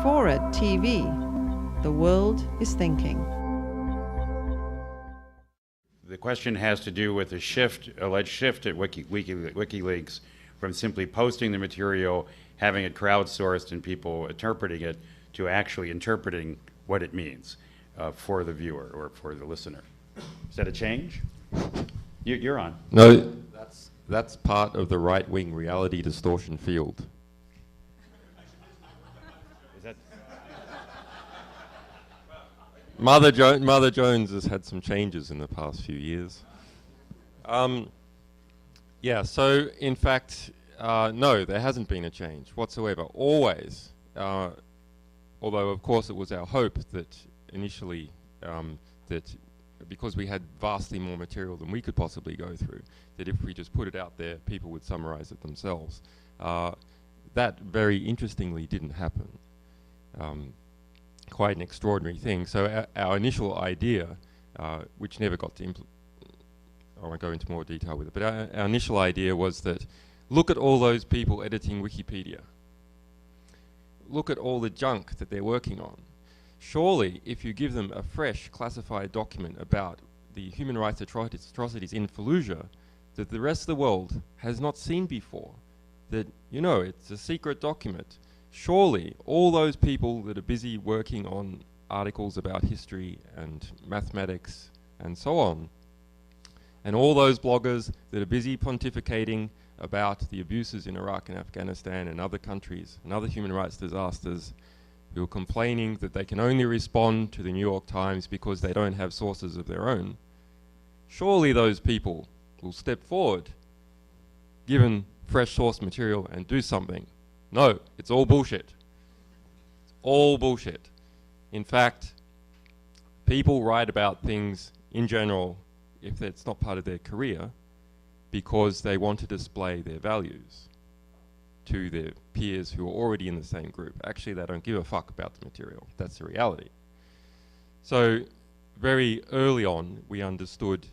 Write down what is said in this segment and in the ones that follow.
Fora TV. The world is thinking. The question has to do with the shift, alleged shift at WikiLeaks from simply posting the material, having it crowdsourced and people interpreting it, to actually interpreting what it means for the viewer or for the listener. Is that a change? You're on. No, that's part of the right-wing reality distortion field. Is that? Mother Jones has had some changes in the past few years. Yeah, so in fact, no, there hasn't been a change whatsoever. Always, although of course it was our hope that initially that because we had vastly more material than we could possibly go through, that if we just put it out there, people would summarize it themselves. That very interestingly didn't happen. Quite an extraordinary thing. So our initial idea, which never got to implement, I won't go into more detail with it, but our initial idea was that look at all those people editing Wikipedia. Look at all the junk that they're working on. Surely, if you give them a fresh classified document about the human rights atrocities in Fallujah that the rest of the world has not seen before, that, you know, it's a secret document, surely all those people that are busy working on articles about history and mathematics and so on, and all those bloggers that are busy pontificating about the abuses in Iraq and Afghanistan and other countries and other human rights disasters, who are complaining that they can only respond to the New York Times because they don't have sources of their own, surely those people will step forward, given fresh source material, and do something. No, it's all bullshit. It's all bullshit. In fact, people write about things in general, if it's not part of their career, because they want to display their values to their peers who are already in the same group. Actually, they don't give a fuck about the material. That's the reality. So very early on, we understood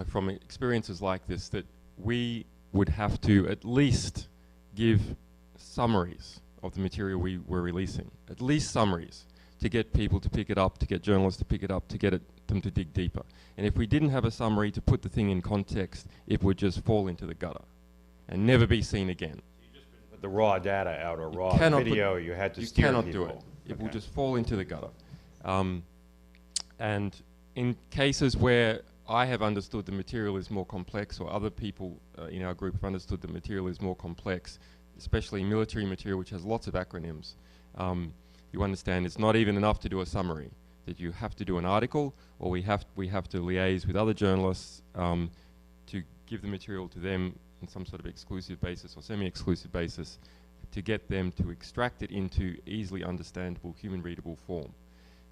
from experiences like this that we would have to at least give summaries of the material we were releasing, at least summaries, to get people to pick it up, to get journalists to pick it up, to get them to dig deeper. And if we didn't have a summary to put the thing in context, it would just fall into the gutter and never be seen again. Put the raw data out or raw video, you had to steer people. You cannot do it. It will just fall into the gutter. And in cases where I have understood the material is more complex, or other people in our group have understood the material is more complex, especially military material, which has lots of acronyms, you understand it's not even enough to do a summary, that you have to do an article, or we have to liaise with other journalists to give the material to them on some sort of exclusive basis or semi-exclusive basis, to get them to extract it into easily understandable, human-readable form.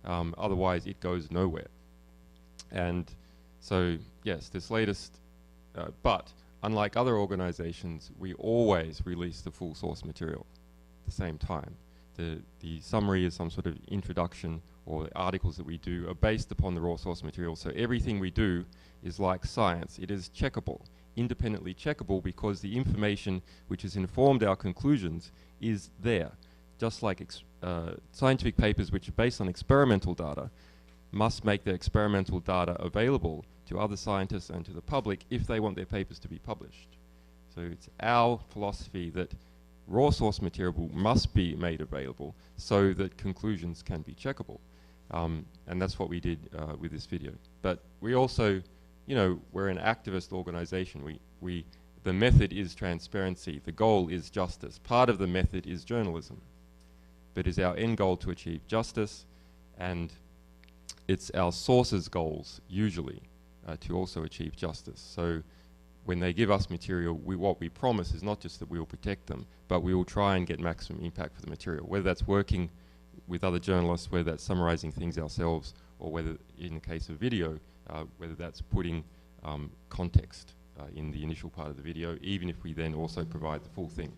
Otherwise, it goes nowhere. And so, yes, this latest, but unlike other organizations, we always release the full source material at the same time. The summary is some sort of introduction, or the articles that we do are based upon the raw source material. So everything we do is like science. It is checkable, independently checkable, because the information which has informed our conclusions is there. Just like scientific papers which are based on experimental data must make their experimental data available to other scientists and to the public if they want their papers to be published. So it's our philosophy that raw source material must be made available so that conclusions can be checkable. And that's what we did with this video. But we also, you know, we're an activist organization. The method is transparency. The goal is justice. Part of the method is journalism. But it's our end goal to achieve justice, and it's our sources' goals, usually, to also achieve justice. So when they give us material, what we promise is not just that we will protect them, but we will try and get maximum impact for the material, whether that's working with other journalists, whether that's summarizing things ourselves, or whether, in the case of video, whether that's putting context in the initial part of the video, even if we then also provide the full thing.